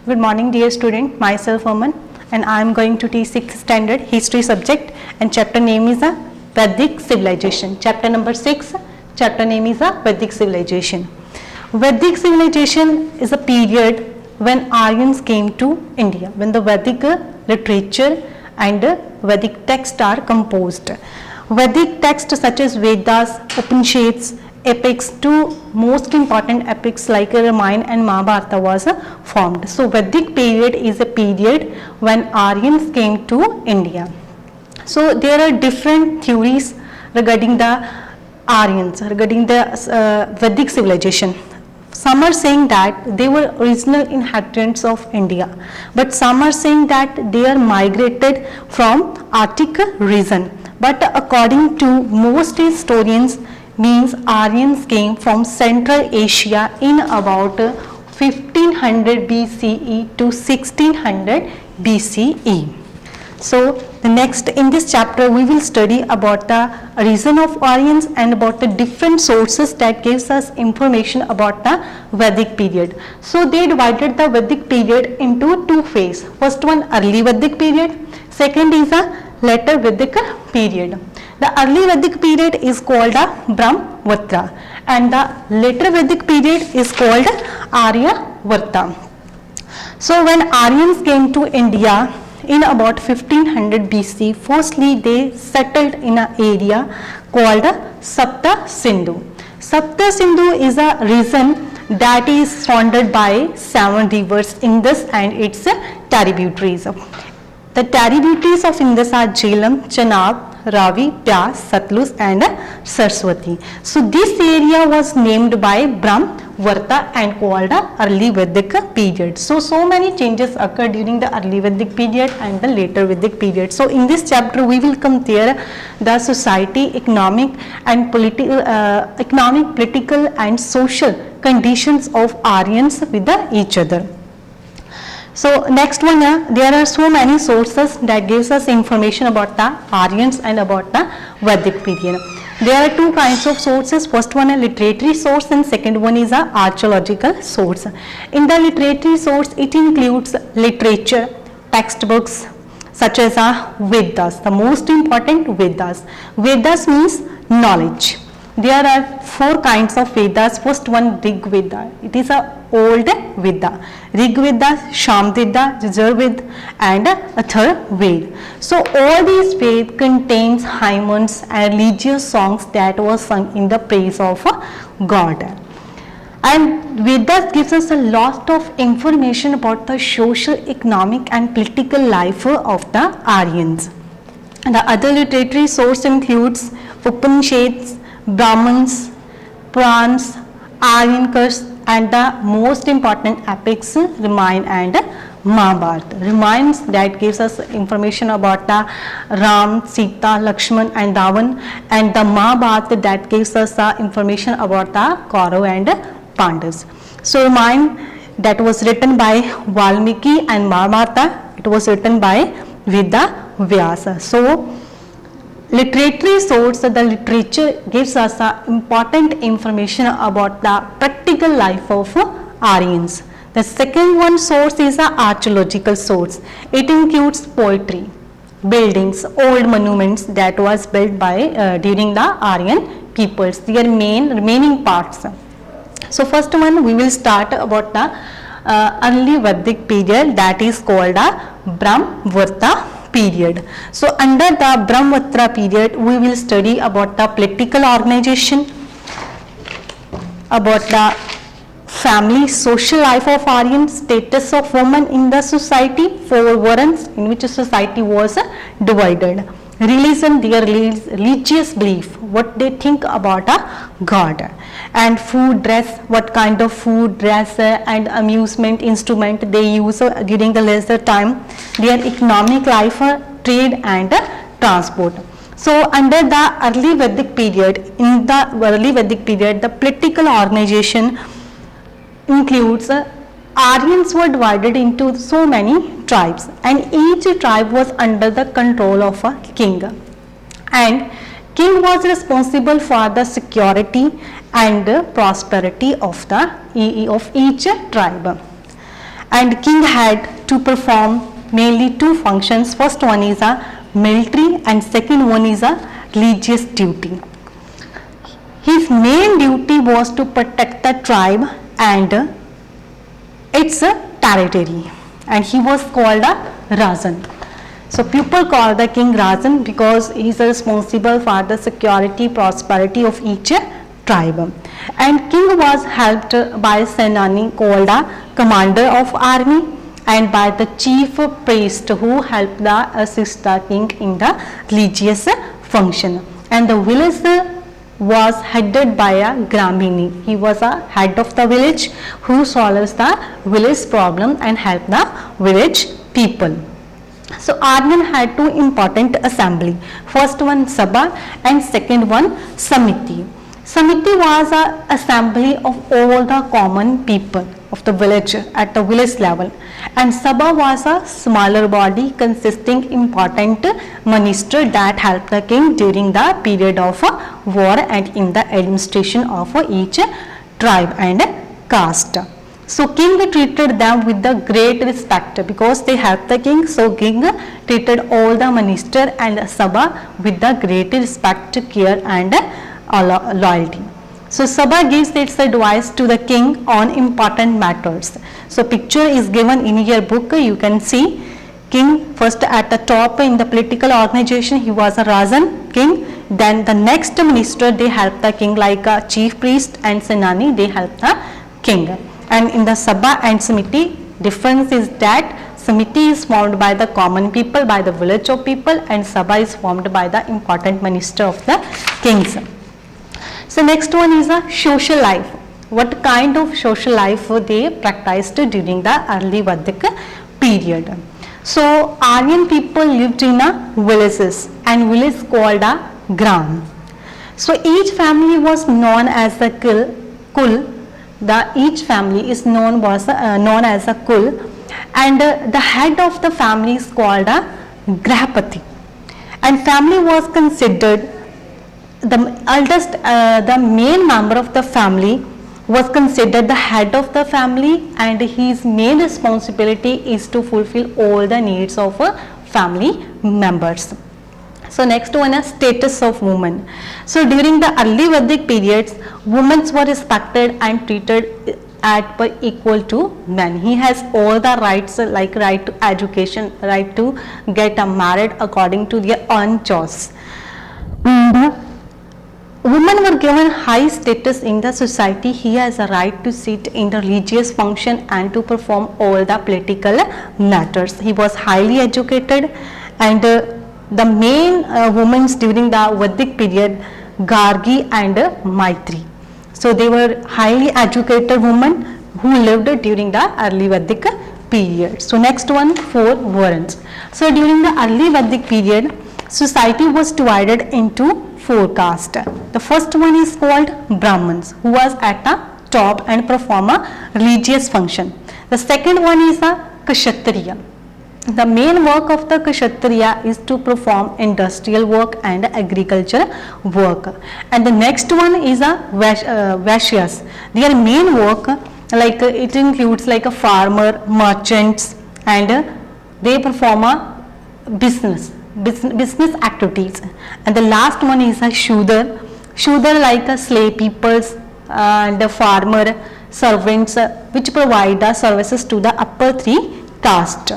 Good morning dear student, myself Aman and I am going to teach 6th standard history subject and chapter name is a Vedic civilization. Chapter number 6, chapter name is a Vedic civilization. Vedic civilization is a period when Aryans came to India, when the Vedic literature and Vedic texts are composed. Vedic texts such as Vedas, Upanishads, epics, two most important epics like Ramayana and Mahabharata was formed. So Vedic period is a period when Aryans came to India. So there are different theories regarding the Aryans, regarding the Vedic civilization. Some are saying that they were original inhabitants of India, but some are saying that they are migrated from Arctic region. But according to most historians, means Aryans came from Central Asia in about 1500 BCE to 1600 BCE. So the next in this chapter we will study about the reason of Aryans and about the different sources that gives us information about the Vedic period. So they divided the Vedic period into two phases. First one early Vedic period, second is a later Vedic period. The early Vedic period is called the Brahmavatra and the later Vedic period is called Aryavarta. So when Aryans came to India in about 1500 BC, firstly they settled in an area called Sapta Sindhu. Sapta Sindhu is a region that is surrounded by 7 rivers Indus and its tributaries. The tributaries of Indus are Jhelum, Chenab, Ravi, Byas, Satluj and Saraswati. So this area was named by Brahmavatra and called the early Vedic period. So many changes occurred during the early Vedic period and the later Vedic period. So in this chapter we will compare the society, economic, political and social conditions of Aryans with each other. So next one, there are so many sources that gives us information about the Aryans and about the Vedic period. There are two kinds of sources. First one a literary source and second one is a archaeological source. In the literary source it includes literature, textbooks such as Vedas, the most important Vedas. Vedas means knowledge. There are 4 kinds of Vedas. First one Rig Veda. It is a old Veda. Rig Veda, Sham Veda, Yajur Veda and Athar Veda. So all these Vedas contains hymns and religious songs that were sung in the praise of God. And Vedas gives us a lot of information about the social, economic and political life of the Aryans. The other literary source includes Upanishads, Brahmans, Purans, Aryankas and the most important epics Ramayana and Mahabharata. Ramayana that gives us information about the Ram, Sita, Lakshman and Ravan, and the Mahabharata that gives us information about the Kaurav and Pandavas. So Ramayana that was written by Valmiki and Mahabharata it was written by Veda Vyasa. So literary source, the literature gives us important information about the practical life of Aryans. The second one source is an archaeological source. It includes poetry, buildings, old monuments that was built by during the Aryan peoples, their main remaining parts. So first one we will start about the early Vedic period that is called Brahmavatra period. So under the Brahmavatra period we will study about the political organization, about the family, social life of Aryans, status of women in the society, 4 varans in which society was divided, religion, their religious belief, what they think about God, and food, dress, what kind of food, dress and amusement instrument they use during the leisure time, their economic life, trade and transport. So under the early Vedic period, in the early Vedic period the political organization includes Aryans were divided into so many tribes and each tribe was under the control of a king, and king was responsible for the security and prosperity of each tribe. and king had to perform mainly two functions. First one is a military and second one is a religious duty. His main duty was to protect the tribe and its territory, and he was called a Rajan. So people call the king Rajan because he is responsible for the security, prosperity of each tribe. And king was helped by Senani called a commander of army, and by the chief priest who helped assist the king in the religious function. And the village was headed by a Gramini. He was a head of the village who solves the village problem and help the village people. So Aryan had two important assembly. First one Sabha and second one Samiti. Samiti was a assembly of all the common people of the village at the village level, and Sabha was a smaller body consisting important minister that helped the king during the period of war and in the administration of each tribe and caste. So king treated them with the great respect because they helped the king. So king treated all the minister and Sabha with the great respect, care and loyalty. So Sabha gives its advice to the king on important matters. So picture is given in your book. You can see king first at the top in the political organization. He was a Rajan king. Then the next minister they help the king like a chief priest and Senani they help the king. And in the Sabha and Samiti difference is that Samiti is formed by the common people, by the village of people, and Sabha is formed by the important minister of the kings. So next one is a social life. What kind of social life they practiced during the early Vedic period? So Aryan people lived in a villages and village called a gram. So each family was known as a kul. Each family is known as a kul, and the head of the family is called a grahapati, and family was considered the eldest, the main member of the family was considered the head of the family, and his main responsibility is to fulfill all the needs of family members. So next one is status of women. So during the early Vedic periods, women were respected and treated at by equal to men. He has all the rights like right to education, right to get married according to their own choice. Women were given high status in the society. He has a right to sit in the religious function and to perform all the political matters. He was highly educated, and the main women during the Vedic period, Gargi and Maitri. So they were highly educated women who lived during the early Vedic period. So next one, 4 Varans. So during the early Vedic period, society was divided into 4 castes. The first one is called Brahmins, who was at the top and perform a religious function. The second one is a Kshatriya. The main work of the Kshatriya is to perform industrial work and agriculture work. And the next one is a Vaishyas. Their main work like it includes like a farmer, merchants, and they perform a business activities. And the last one is a Shudra. Shudra like a slave peoples and the farmer, servants which provide the services to the upper 3 castes.